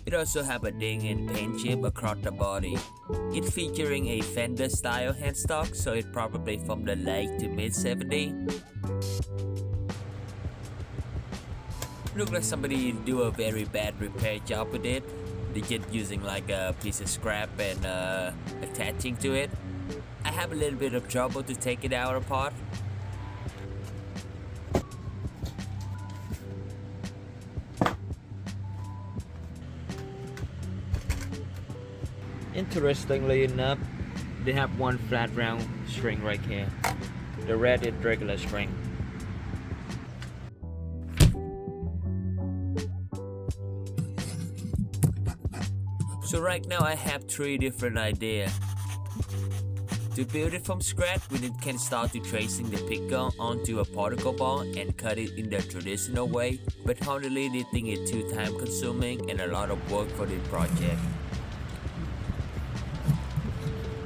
It also have a ding and paint chip across the body. It featuring a Fender style headstock, so it probably from the late to mid 70s. Look like somebody do a very bad repair job with it. They just using like a piece of scrap and attaching to it. I have a little bit of trouble to take it out apart. Interestingly enough, they have one flat round string right here. The red is regular string. So right now I have 3 different ideas. To build it from scratch, we can start to tracing the picker onto a particle board and cut it in the traditional way, but honestly they think it's too time consuming and a lot of work for this project.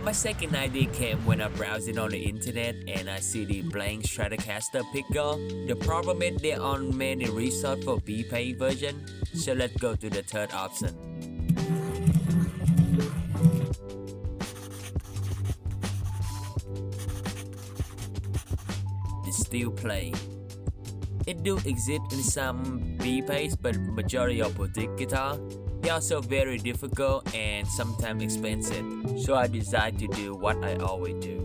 My second idea came when I browsing on the internet and I see the blank Stratocaster picker. The problem is there aren't many resources for B-Pay version, so let's go to the third option. The steel play. It do exist in some B-Pays, but majority of boutique guitar. They're also very difficult and sometimes expensive, so I decided to do what I always do.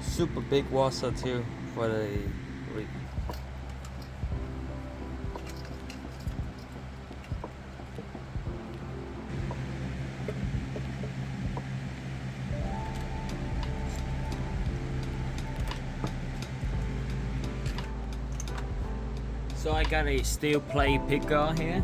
Super big washer too for the rig. So I got a steel plate picker here.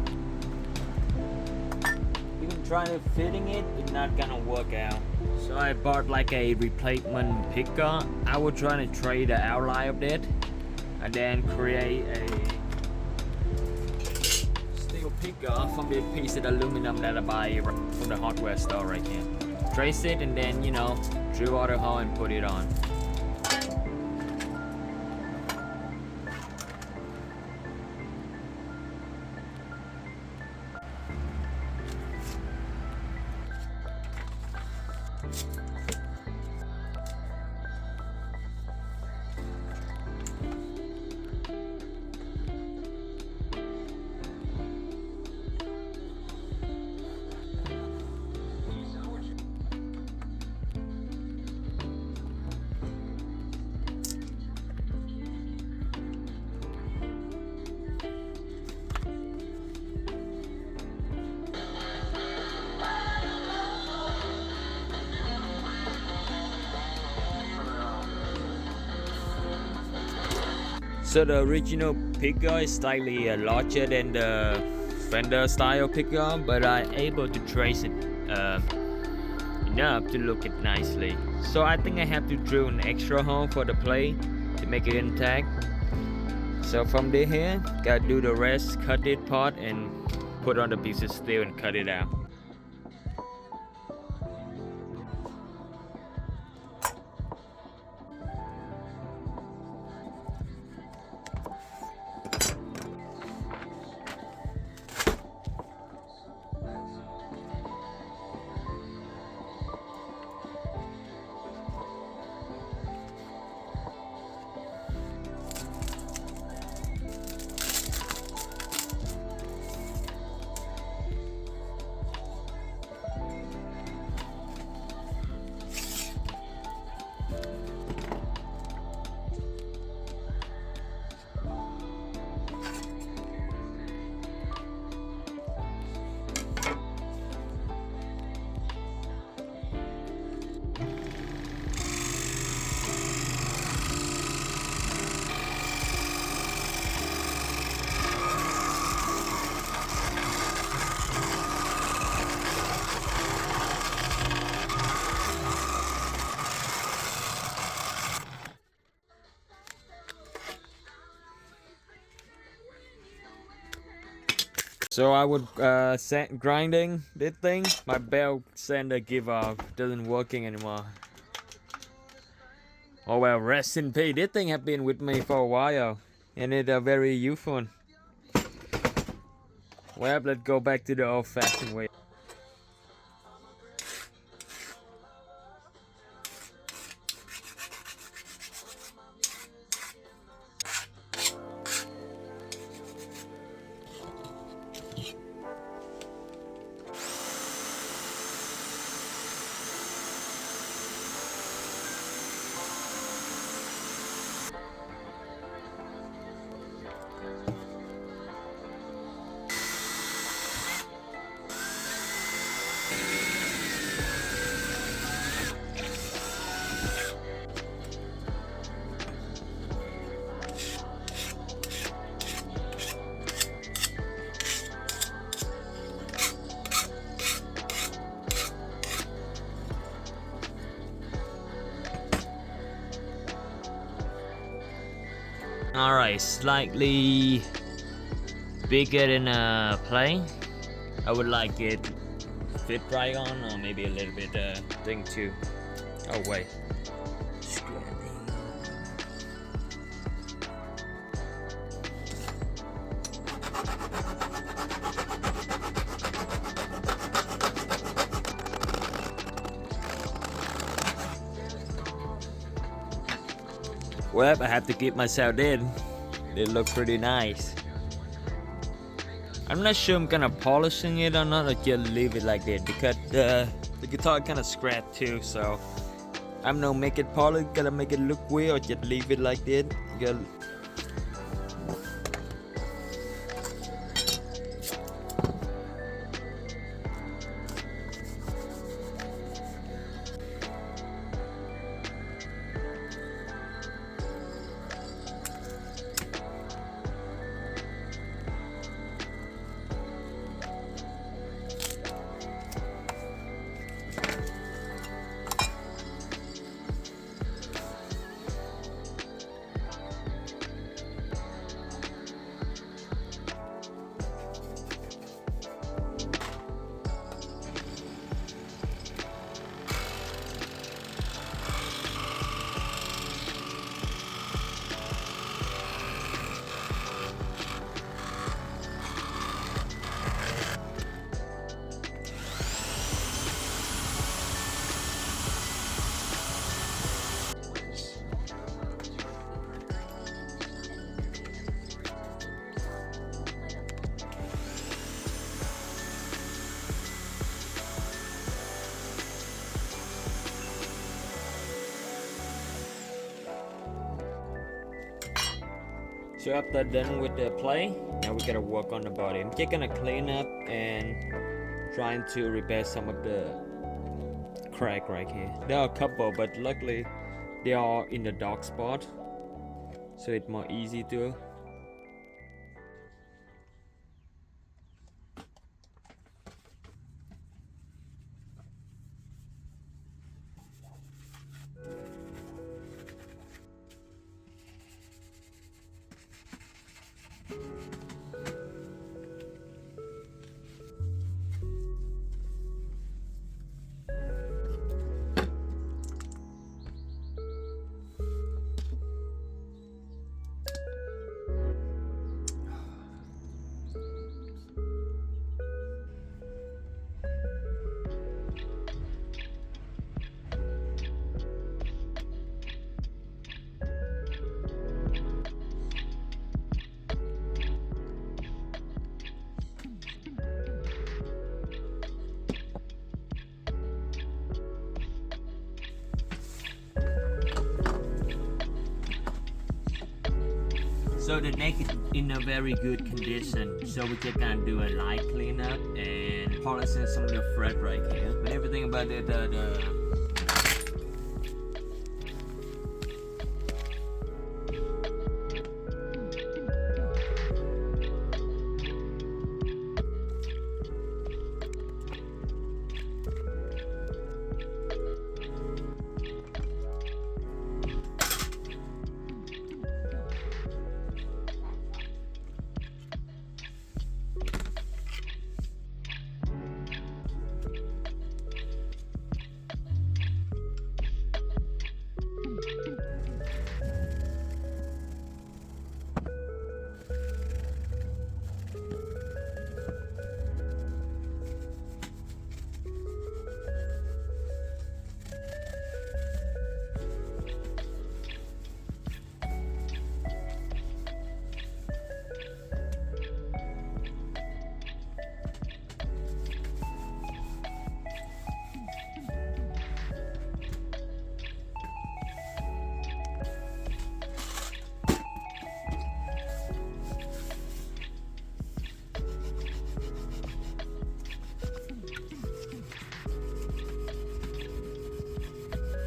Even trying to fitting it, it's not gonna work out. So I bought like a replacement picker. I will try to trade the outline of that and then create a steel picker from the piece of aluminum that I buy from the hardware store right here. Trace it and then, you know, drill out a hole and put it on. So the original picker is slightly larger than the Fender style picker, but I'm able to trace it enough to look it nicely. So I think I have to drill an extra hole for the plate to make it intact. So from here, gotta do the rest, cut it part and put on the piece of steel and cut it out. So I would grinding this thing. My belt sander give off, doesn't working anymore. Oh well, rest in peace. This thing have been with me for a while, and it very useful. Well, let's go back to the old-fashioned way. Alright, slightly bigger than a plane. I would like it fit right on, or maybe a little bit thing too. Oh wait. Well, I have to keep myself in. They look pretty nice. I'm not sure I'm gonna polishing it or not, or just leave it like that, because the guitar kind of scratched too. So I'm no make it polish, gotta make it look weird, or just leave it like that. So after done with the play, now we gotta work on the body. I'm just gonna clean up and trying to repair some of the crack right here. There are a couple, but luckily they are in the dark spot. so it's more easy to. So the neck is in a very good condition, so we just gonna do a light cleanup and polishing some of the thread right here. But everything about the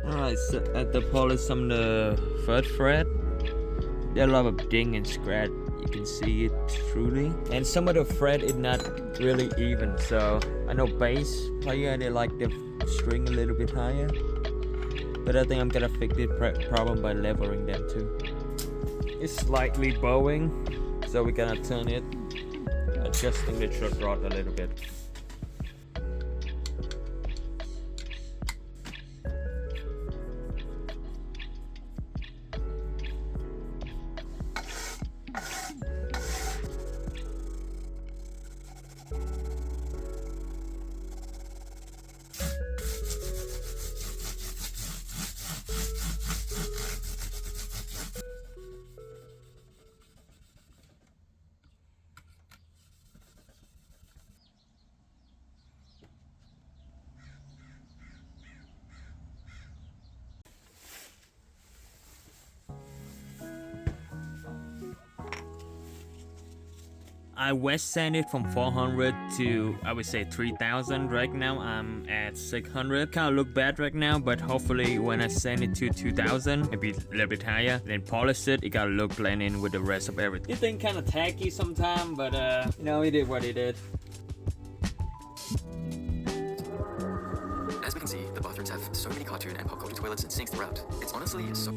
Alright, so at the polish some of the third thread, there are a lot of ding and scratch. You can see it truly. And some of the thread is not really even. So I know bass player, they like the string a little bit higher. But I think I'm gonna fix this problem by leveling them too. It's slightly bowing, so we're gonna turn it, adjusting the short rod a little bit. I wet sanded from 400 to, I would say, 3000. Right now I'm at 600. Kind of look bad right now, but hopefully when I sand it to 2000, maybe a little bit higher, then polish it, it gotta look blend in with the rest of everything. This thing kind of tacky sometimes, but you know, it did what it did. As we can see, the bathrooms have so many cartoon and pop culture toilets and sinks throughout. It's honestly so...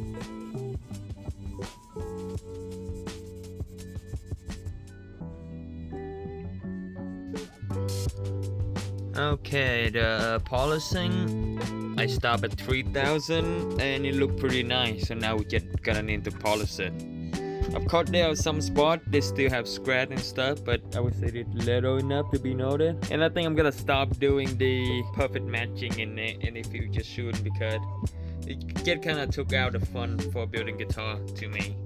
Okay, the polishing, I stop at 3000 and it looked pretty nice, so now we gonna need to polish it. Of course there are some spots, they still have scratch and stuff, but I would say it's little enough to be noted. And I think I'm gonna stop doing the perfect matching in the future soon, because it kinda took out the fun for building guitar to me.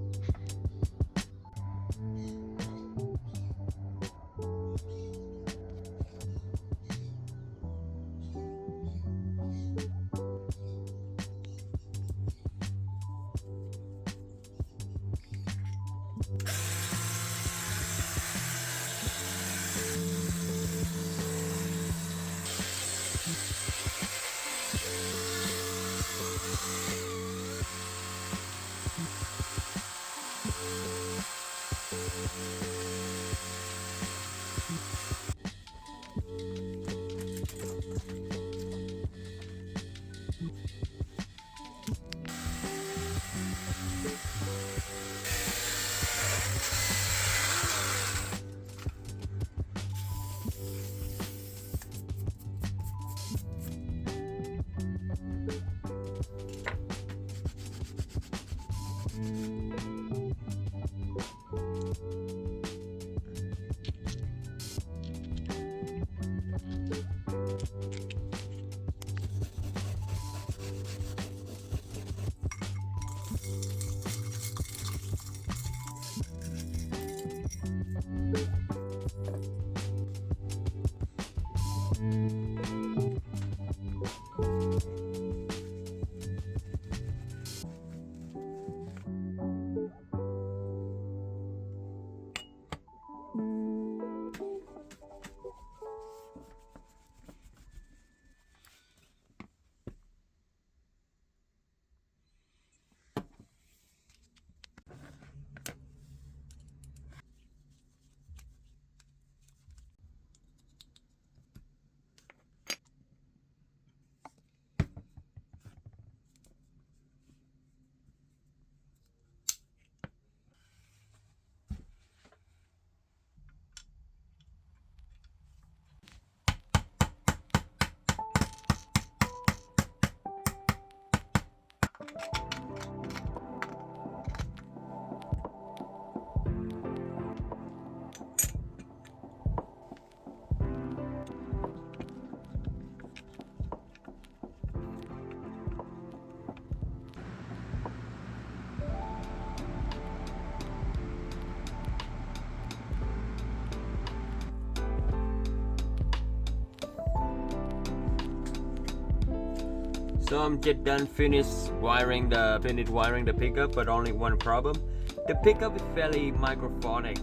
So I'm just done finished wiring the pickup, but only one problem. The pickup is fairly microphonic.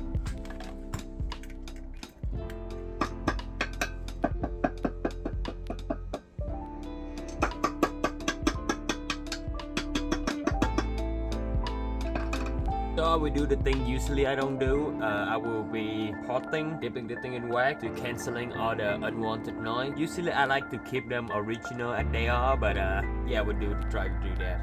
So I will do the thing usually I don't do. I will be potting, dipping the thing in wax to cancelling all the unwanted noise. Usually I like to keep them original as they are, but yeah, I would try to do that.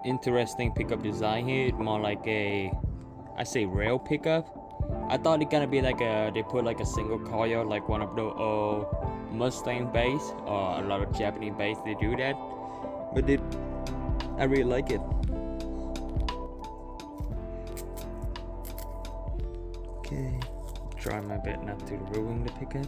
Interesting pickup design here. It's more like I say rail pickup. I thought it gonna be like they put like a single coil, like one of the old Mustang bass, or a lot of Japanese bass they do that. But I really like it. Okay, try my best not to ruin the pickup.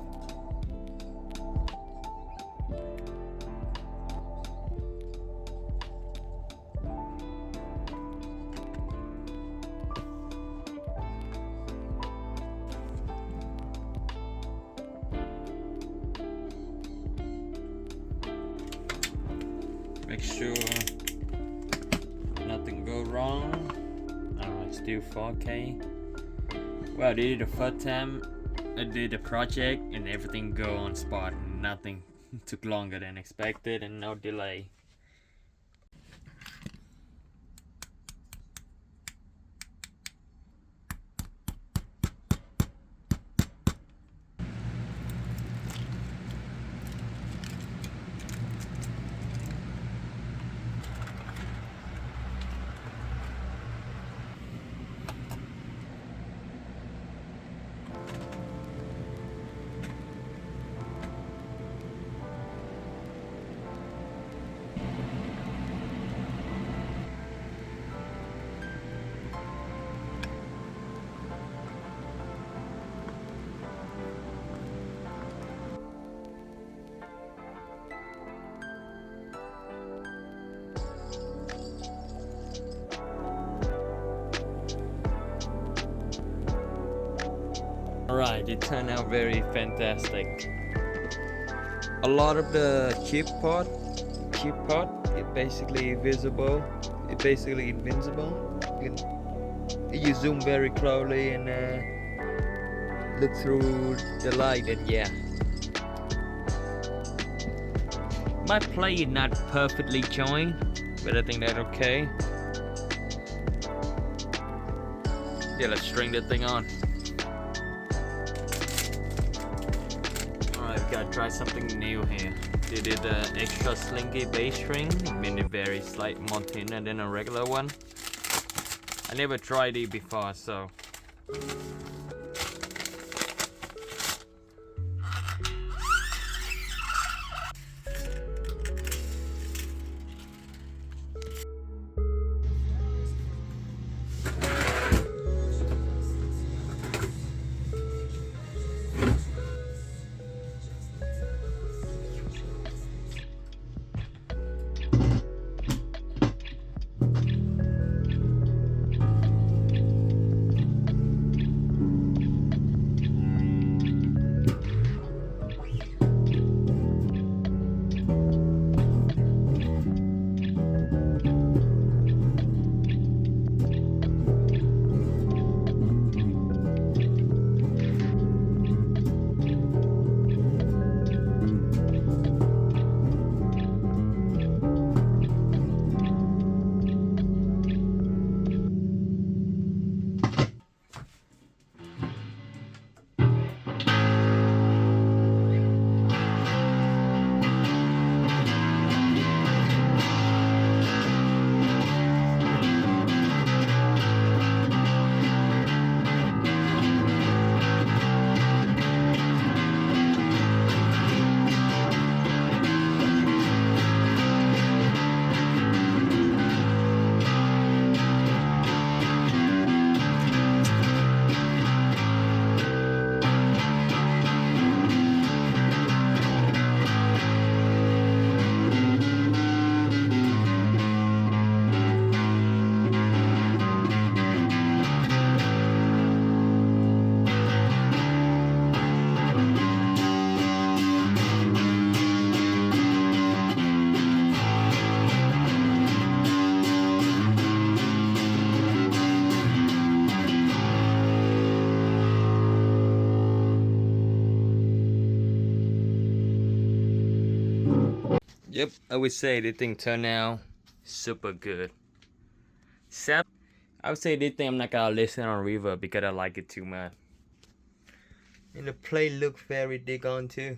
Make sure nothing go wrong. It's still 4K. Well, this is the first time I did the project and everything go on spot. Nothing took longer than expected and no delay. Alright, it turned out very fantastic. A lot of the chip part, it basically visible. It basically invincible. You zoom very closely and look through the light, and yeah. My play is not perfectly joined, but I think that's okay. Yeah, let's string that thing on. Alright, we gotta try something new here. They did an extra slinky bass string, made it very slight more thinner than a regular one. I never tried it before, so. Yep, I would say this thing turned out super good. I would say this thing I'm not gonna listen on reverb because I like it too much. And the play look very dig on too.